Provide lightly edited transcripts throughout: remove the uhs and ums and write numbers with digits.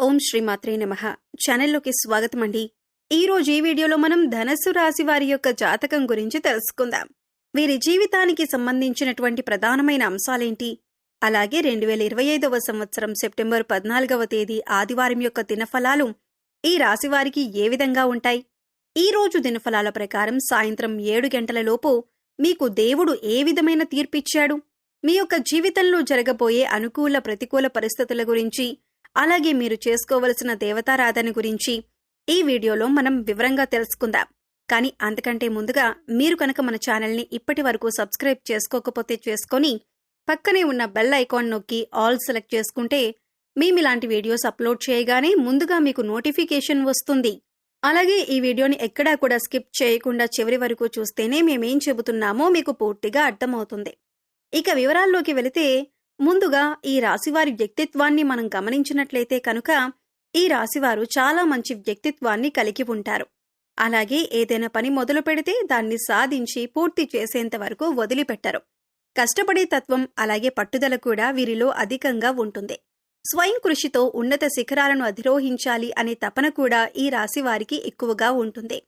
ఓం శ్రీమాత్రే నమః. ఛానల్లోకి స్వాగతం అండి. ఈరోజు ఈ వీడియోలో మనం ధనస్సు రాశి వారి యొక్క జాతకం గురించి తెలుసుకుందాం. వీరి జీవితానికి సంబంధించినటువంటి ప్రధానమైన అంశాలేంటి, అలాగే 2025వ సంవత్సరం సెప్టెంబర్ 14వ తేదీ ఆదివారం యొక్క దినఫలాలు ఈ రాశి వారికి ఏ విధంగా ఉంటాయి, ఈ రోజు దినఫలాల ప్రకారం సాయంత్రం 7 గంటల లోపు మీకు దేవుడు ఏ విధమైన తీర్పిచ్చాడు, మీ యొక్క జీవితంలో జరగబోయే అనుకూల ప్రతికూల పరిస్థితుల గురించి, అలాగే మీరు చేసుకోవలసిన దేవతారాధన గురించి ఈ వీడియోలో మనం వివరంగా తెలుసుకుందాం. కానీ అంతకంటే ముందుగా మీరు కనుక మన ఛానల్ని ఇప్పటి వరకు సబ్స్క్రైబ్ చేసుకోకపోతే చేసుకొని పక్కనే ఉన్న బెల్ ఐకాన్ నొక్కి ఆల్ సెలెక్ట్ చేసుకుంటే మేమిలాంటి వీడియోస్ అప్లోడ్ చేయగానే ముందుగా మీకు నోటిఫికేషన్ వస్తుంది. అలాగే ఈ వీడియోని ఎక్కడా కూడా స్కిప్ చేయకుండా చివరి వరకు చూస్తేనే మేమేం చెబుతున్నామో మీకు పూర్తిగా అర్థమవుతుంది. ఇక వివరాల్లోకి వెళితే ముందుగా ఈ రాశివారి వ్యక్తిత్వాన్ని మనం గమనించినట్లయితే కనుక ఈ రాశివారు చాలా మంచి వ్యక్తిత్వాన్ని కలిగి ఉంటారు. అలాగే ఏదైనా పని మొదలు పెడితే దాన్ని సాధించి పూర్తి చేసేంత వరకు వదిలిపెట్టరు. కష్టపడే తత్వం అలాగే పట్టుదల కూడా వీరిలో అధికంగా ఉంటుంది. స్వయం కృషితో ఉన్నత శిఖరాలను అధిరోహించాలి అనే తపన కూడా ఈ రాశివారికి ఎక్కువగా ఉంటుంది.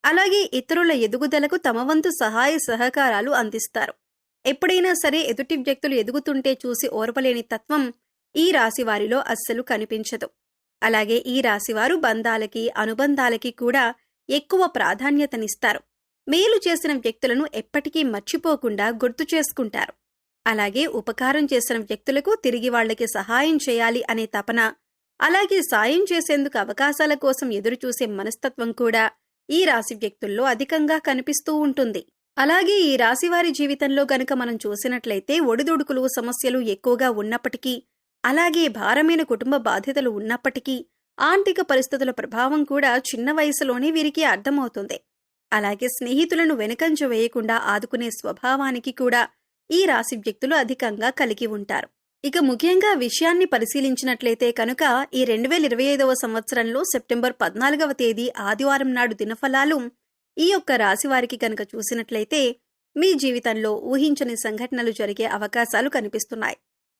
అలాగే ఇతరుల ఎదుగుదలకు తమ వంతు సహాయ సహకారాలు అందిస్తారు. ఎప్పుడైనా సరే ఎదుటి వ్యక్తులు ఎదుగుతుంటే చూసి ఓర్వలేని తత్వం ఈ రాశివారిలో అస్సలు కనిపించదు. అలాగే ఈ రాశివారు బంధాలకి అనుబంధాలకి కూడా ఎక్కువ ప్రాధాన్యతనిస్తారు. మేలు చేసిన వ్యక్తులను ఎప్పటికీ మర్చిపోకుండా గుర్తు చేసుకుంటారు. అలాగే ఉపకారం చేసిన వ్యక్తులకు తిరిగి వాళ్లకి సహాయం చేయాలి అనే తపన, అలాగే సాయం చేసేందుకు అవకాశాల కోసం ఎదురుచూసే మనస్తత్వం కూడా ఈ రాశి వ్యక్తుల్లో అధికంగా కనిపిస్తూ ఉంటుంది. అలాగే ఈ రాశివారి జీవితంలో గనుక మనం చూసినట్లయితే ఒడిదుడుకులు సమస్యలు ఎక్కువగా ఉన్నప్పటికీ, అలాగే భారమైన కుటుంబ బాధ్యతలు ఉన్నప్పటికీ, ఆర్థిక పరిస్థితుల ప్రభావం కూడా చిన్న వయసులోనే వీరికి అర్థమవుతుంది. అలాగే స్నేహితులను వెనుకంజ వేయకుండా ఆదుకునే స్వభావానికి కూడా ఈ రాశి వ్యక్తులు అధికంగా కలిగి ఉంటారు. ఇక ముఖ్యంగా విషయాన్ని పరిశీలించినట్లయితే కనుక ఈ 2025వ సంవత్సరంలో సెప్టెంబర్ 14వ తేదీ ఆదివారం నాడు దినఫలాలు ఈ యొక్క రాశివారికి కనుక చూసినట్లయితే మీ జీవితంలో ఊహించని సంఘటనలు జరిగే అవకాశాలు కనిపిస్తున్నాయి.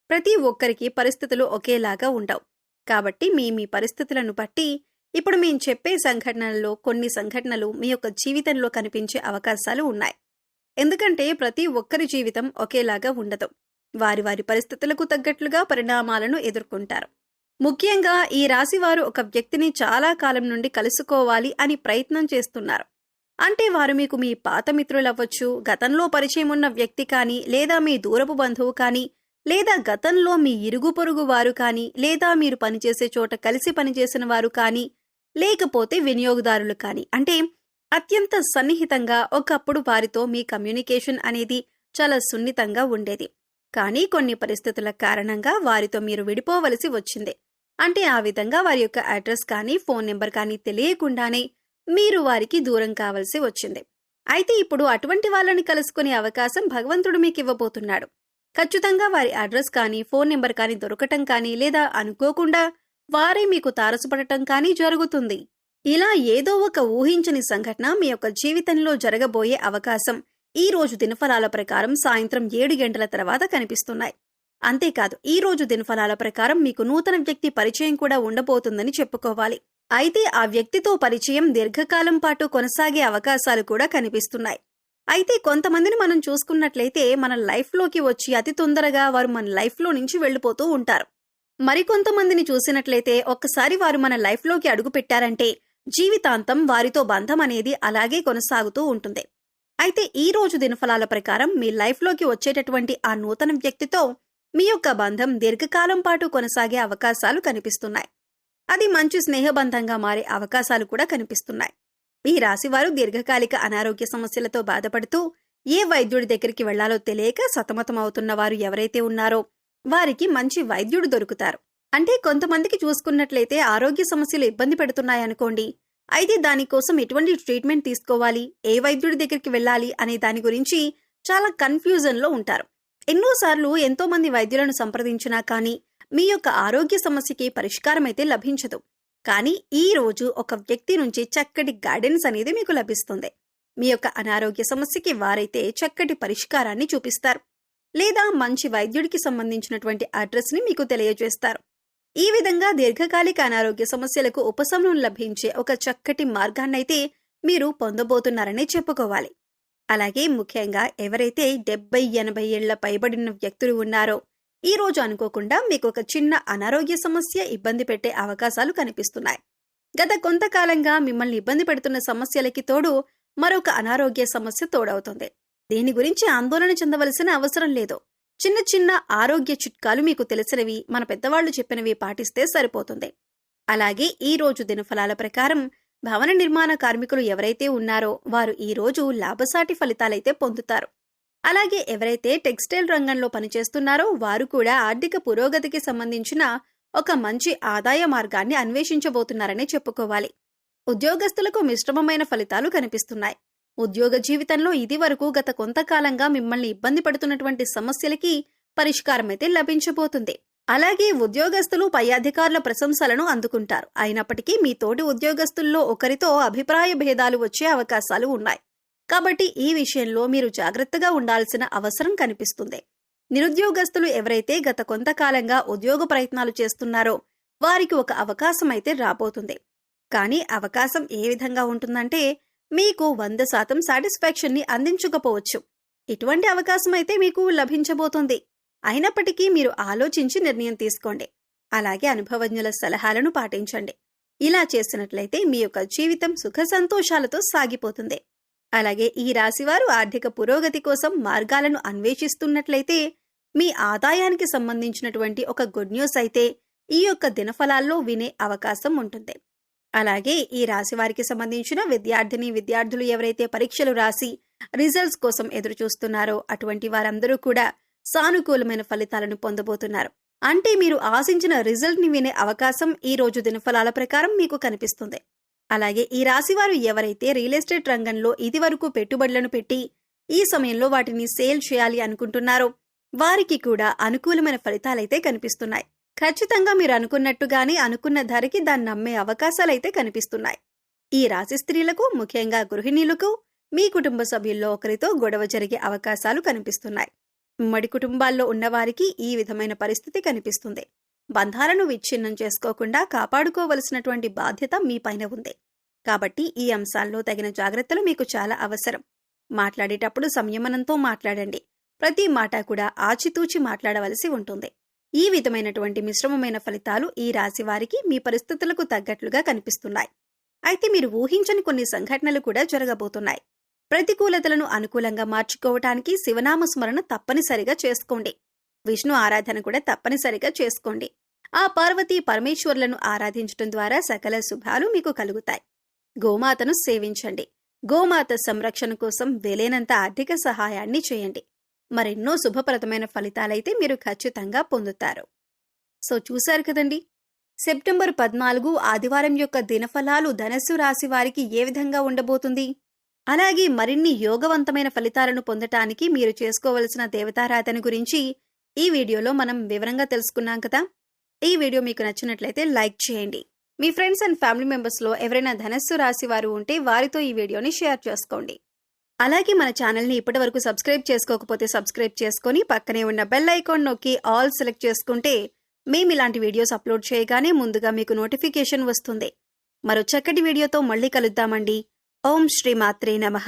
ప్రతి ఒక్కరికి పరిస్థితులు ఒకేలాగా ఉండవు. కాబట్టి మీ పరిస్థితులను బట్టి ఇప్పుడు మేం చెప్పే సంఘటనలలో కొన్ని సంఘటనలు మీ యొక్క జీవితంలో కనిపించే అవకాశాలు ఉన్నాయి. ఎందుకంటే ప్రతి ఒక్కరి జీవితం ఒకేలాగా ఉండదు. వారి వారి పరిస్థితులకు తగ్గట్లుగా పరిణామాలను ఎదుర్కొంటారు. ముఖ్యంగా ఈ రాశివారు ఒక వ్యక్తిని చాలా కాలం నుండి కలుసుకోవాలి అని ప్రయత్నం చేస్తున్నారు. అంటే వారు మీకు మీ పాత మిత్రులవ్వచ్చు, గతంలో పరిచయం ఉన్న వ్యక్తి కానీ, లేదా మీ దూరపు బంధువు కానీ, లేదా గతంలో మీ ఇరుగు పొరుగు వారు కానీ, లేదా మీరు పనిచేసే చోట కలిసి పనిచేసిన వారు కానీ, లేకపోతే వినియోగదారులు కానీ, అంటే అత్యంత సన్నిహితంగా ఒకప్పుడు వారితో మీ కమ్యూనికేషన్ అనేది చాలా సున్నితంగా ఉండేది. కానీ కొన్ని పరిస్థితుల కారణంగా వారితో మీరు విడిపోవలసి వచ్చింది. అంటే ఆ విధంగా వారి యొక్క అడ్రస్ కానీ ఫోన్ నెంబర్ కానీ తెలియకుండానే మీరు వారికి దూరం కావలసి వచ్చింది. అయితే ఇప్పుడు అటువంటి వాళ్ళని కలుసుకునే అవకాశం భగవంతుడు మీకు ఇవ్వబోతున్నాడు. ఖచ్చితంగా వారి అడ్రస్ కానీ ఫోన్ నెంబర్ కానీ దొరకటం కానీ, లేదా అనుకోకుండా వారే మీకు తారసపడటం కానీ జరుగుతుంది. ఇలా ఏదో ఒక ఊహించని సంఘటన మీ యొక్క జీవితంలో జరగబోయే అవకాశం ఈ రోజు దినఫలాల ప్రకారం సాయంత్రం 7 గంటల తర్వాత కనిపిస్తున్నాయి. అంతేకాదు ఈ రోజు దినఫలాల ప్రకారం మీకు నూతన వ్యక్తి పరిచయం కూడా ఉండబోతుందని చెప్పుకోవాలి. అయితే ఆ వ్యక్తితో పరిచయం దీర్ఘకాలం పాటు కొనసాగే అవకాశాలు కూడా కనిపిస్తున్నాయి. అయితే కొంతమందిని మనం చూసుకున్నట్లయితే మన లైఫ్లోకి వచ్చి అతి తొందరగా వారు మన లైఫ్లో నుంచి వెళ్లిపోతూ ఉంటారు. మరికొంతమందిని చూసినట్లయితే ఒక్కసారి వారు మన లైఫ్లోకి అడుగు పెట్టారంటే జీవితాంతం వారితో బంధం అనేది అలాగే కొనసాగుతూ ఉంటుంది. అయితే ఈ రోజు దినఫలాల ప్రకారం మీ లైఫ్లోకి వచ్చేటటువంటి ఆ నూతన వ్యక్తితో మీ యొక్క బంధం దీర్ఘకాలం పాటు కొనసాగే అవకాశాలు కనిపిస్తున్నాయి. అది మంచి స్నేహబంధంగా మారే అవకాశాలు కూడా కనిపిస్తున్నాయి. ఈ రాశివారు దీర్ఘకాలిక అనారోగ్య సమస్యలతో బాధపడుతూ ఏ వైద్యుడి దగ్గరికి వెళ్లాలో తెలియక సతమతమవుతున్న వారు ఎవరైతే ఉన్నారో వారికి మంచి వైద్యుడు దొరుకుతారు. అంటే కొంతమందికి చూసుకున్నట్లయితే ఆరోగ్య సమస్యలు ఇబ్బంది పెడుతున్నాయనుకోండి. అయితే దానికోసం ఎటువంటి ట్రీట్మెంట్ తీసుకోవాలి, ఏ వైద్యుడి దగ్గరికి వెళ్ళాలి అనే దాని గురించి చాలా కన్ఫ్యూజన్లో ఉంటారు. ఎన్నోసార్లు ఎంతో మంది వైద్యులను సంప్రదించినా కానీ మీ యొక్క ఆరోగ్య సమస్యకి పరిష్కారం అయితే లభించదు. కానీ ఈ రోజు ఒక వ్యక్తి నుంచి చక్కటి గైడెన్స్ అనేది మీకు లభిస్తుంది. మీ యొక్క అనారోగ్య సమస్యకి వారైతే చక్కటి పరిష్కారాన్ని చూపిస్తారు, లేదా మంచి వైద్యుడికి సంబంధించినటువంటి అడ్రస్ ని మీకు తెలియజేస్తారు. ఈ విధంగా దీర్ఘకాలిక అనారోగ్య సమస్యలకు ఉపశమనం లభించే ఒక చక్కటి మార్గాన్నైతే మీరు పొందబోతున్నారని చెప్పుకోవాలి. అలాగే ముఖ్యంగా ఎవరైతే 70-80 ఏళ్ల పైబడిన వ్యక్తులు ఉన్నారో ఈ రోజు అనుకోకుండా మీకు ఒక చిన్న అనారోగ్య సమస్య ఇబ్బంది పెట్టే అవకాశాలు కనిపిస్తున్నాయి. గత కొంతకాలంగా మిమ్మల్ని ఇబ్బంది పెడుతున్న సమస్యలకి తోడు మరొక అనారోగ్య సమస్య తోడవుతుంది. దీని గురించి ఆందోళన చెందవలసిన అవసరం లేదు. చిన్న చిన్న ఆరోగ్య చిట్కాలు మీకు తెలిసినవి, మన పెద్దవాళ్లు చెప్పినవి పాటిస్తే సరిపోతుంది. అలాగే ఈ రోజు దినఫలాల ప్రకారం భవన నిర్మాణ కార్మికులు ఎవరైతే ఉన్నారో వారు ఈ రోజు లాభసాటి ఫలితాలైతే పొందుతారు. అలాగే ఎవరైతే టెక్స్టైల్ రంగంలో పనిచేస్తున్నారో వారు కూడా ఆర్థిక పురోగతికి సంబంధించిన ఒక మంచి ఆదాయ మార్గాన్ని అన్వేషించబోతున్నారని చెప్పుకోవాలి. ఉద్యోగస్తులకు మిశ్రమమైన ఫలితాలు కనిపిస్తున్నాయి. ఉద్యోగ జీవితంలో ఇదివరకు గత కొంతకాలంగా మిమ్మల్ని ఇబ్బంది పడుతున్నటువంటి సమస్యలకి పరిష్కారమైతే లభించబోతుంది. అలాగే ఉద్యోగస్తులు పై అధికారుల ప్రశంసలను అందుకుంటారు. అయినప్పటికీ మీ తోటి ఉద్యోగస్తుల్లో ఒకరితో అభిప్రాయ భేదాలు వచ్చే అవకాశాలు ఉన్నాయి. కాబట్టి ఈ విషయంలో మీరు జాగ్రత్తగా ఉండాల్సిన అవసరం కనిపిస్తుంది. నిరుద్యోగస్తులు ఎవరైతే గత కొంతకాలంగా ఉద్యోగ ప్రయత్నాలు చేస్తున్నారో వారికి ఒక అవకాశం అయితే రాబోతుంది. కానీ అవకాశం ఏ విధంగా ఉంటుందంటే మీకు 100% సాటిస్ఫాక్షన్ ని అందించకపోవచ్చు. ఇటువంటి అవకాశం అయితే మీకు లభించబోతుంది. అయినప్పటికీ మీరు ఆలోచించి నిర్ణయం తీసుకోండి. అలాగే అనుభవజ్ఞుల సలహాలను పాటించండి. ఇలా చేసినట్లయితే మీ యొక్క జీవితం సుఖ సంతోషాలతో సాగిపోతుంది. అలాగే ఈ రాశివారు ఆర్థిక పురోగతి కోసం మార్గాలను అన్వేషిస్తున్నట్లయితే మీ ఆదాయానికి సంబంధించినటువంటి ఒక గుడ్ న్యూస్ అయితే ఈ యొక్క దినఫలాల్లో వినే అవకాశం ఉంటుంది. అలాగే ఈ రాశి వారికి సంబంధించిన విద్యార్థులు ఎవరైతే పరీక్షలు రాసి రిజల్ట్స్ కోసం ఎదురు చూస్తున్నారో అటువంటి వారందరూ కూడా సానుకూలమైన ఫలితాలను పొందబోతున్నారు. అంటే మీరు ఆశించిన రిజల్ట్ ని వినే అవకాశం ఈ రోజు దినఫలాల ప్రకారం మీకు కనిపిస్తుంది. అలాగే ఈ రాశివారు ఎవరైతే రియల్ ఎస్టేట్ రంగంలో ఇదివరకు పెట్టుబడులను పెట్టి ఈ సమయంలో వాటిని సేల్ చేయాలి అనుకుంటున్నారో వారికి కూడా అనుకూలమైన ఫలితాలైతే కనిపిస్తున్నాయి. ఖచ్చితంగా మీరు అనుకున్నట్టుగానే అనుకున్న ధరకి దాన్ని అమ్మే అవకాశాలైతే కనిపిస్తున్నాయి. ఈ రాశి స్త్రీలకు, ముఖ్యంగా గృహిణీలకు మీ కుటుంబ సభ్యుల్లో ఒకరితో గొడవ జరిగే అవకాశాలు కనిపిస్తున్నాయి. ఉమ్మడి కుటుంబాల్లో ఉన్నవారికి ఈ విధమైన పరిస్థితి కనిపిస్తుంది. బంధాలను విచ్ఛిన్నం చేసుకోకుండా కాపాడుకోవలసినటువంటి బాధ్యత మీ పైన ఉంది. కాబట్టి ఈ అంశాల్లో తగిన జాగ్రత్తలు మీకు చాలా అవసరం. మాట్లాడేటప్పుడు సంయమనంతో మాట్లాడండి. ప్రతి మాట కూడా ఆచితూచి మాట్లాడవలసి ఉంటుంది. ఈ విధమైనటువంటి మిశ్రమమైన ఫలితాలు ఈ రాశి వారికి మీ పరిస్థితులకు తగ్గట్లుగా కనిపిస్తున్నాయి. అయితే మీరు ఊహించని కొన్ని సంఘటనలు కూడా జరగబోతున్నాయి. ప్రతికూలతలను అనుకూలంగా మార్చుకోవటానికి శివనామ స్మరణ తప్పనిసరిగా చేసుకోండి. విష్ణు ఆరాధన కూడా తప్పనిసరిగా చేసుకోండి. ఆ పార్వతీ పరమేశ్వరులను ఆరాధించడం ద్వారా సకల శుభాలు మీకు కలుగుతాయి. గోమాతను సేవించండి. గోమాత సంరక్షణ కోసం వీలైనంత ఆర్థిక సహాయాన్ని చేయండి. మరెన్నో శుభప్రదమైన ఫలితాలైతే మీరు ఖచ్చితంగా పొందుతారు. సో చూశారు కదండి, సెప్టెంబర్ 14 ఆదివారం యొక్క దినఫలాలు ధనస్సు రాశి వారికి ఏ విధంగా ఉండబోతుంది. అలాగే మరిన్ని యోగవంతమైన ఫలితాలను పొందటానికి మీరు చేసుకోవలసిన దేవతారాధన గురించి ఈ వీడియోలో మనం వివరంగా తెలుసుకున్నాం కదా. ఈ వీడియో మీకు నచ్చినట్లయితే లైక్ చేయండి. మీ ఫ్రెండ్స్ అండ్ ఫ్యామిలీ మెంబర్స్లో ఎవరైనా ధనస్సు రాశి వారు ఉంటే వారితో ఈ వీడియోని షేర్ చేసుకోండి. అలాగే మన ఛానల్ని ఇప్పటివరకు సబ్స్క్రైబ్ చేసుకోకపోతే సబ్స్క్రైబ్ చేసుకొని పక్కనే ఉన్న బెల్ ఐకాన్ నొక్కి ఆల్ సెలెక్ట్ చేసుకుంటే మేము ఇలాంటి వీడియోస్ అప్లోడ్ చేయగానే ముందుగా మీకు నోటిఫికేషన్ వస్తుంది. మరో చక్కటి వీడియోతో మళ్ళీ కలుద్దామండి. ఓం శ్రీ మాత్రే నమః.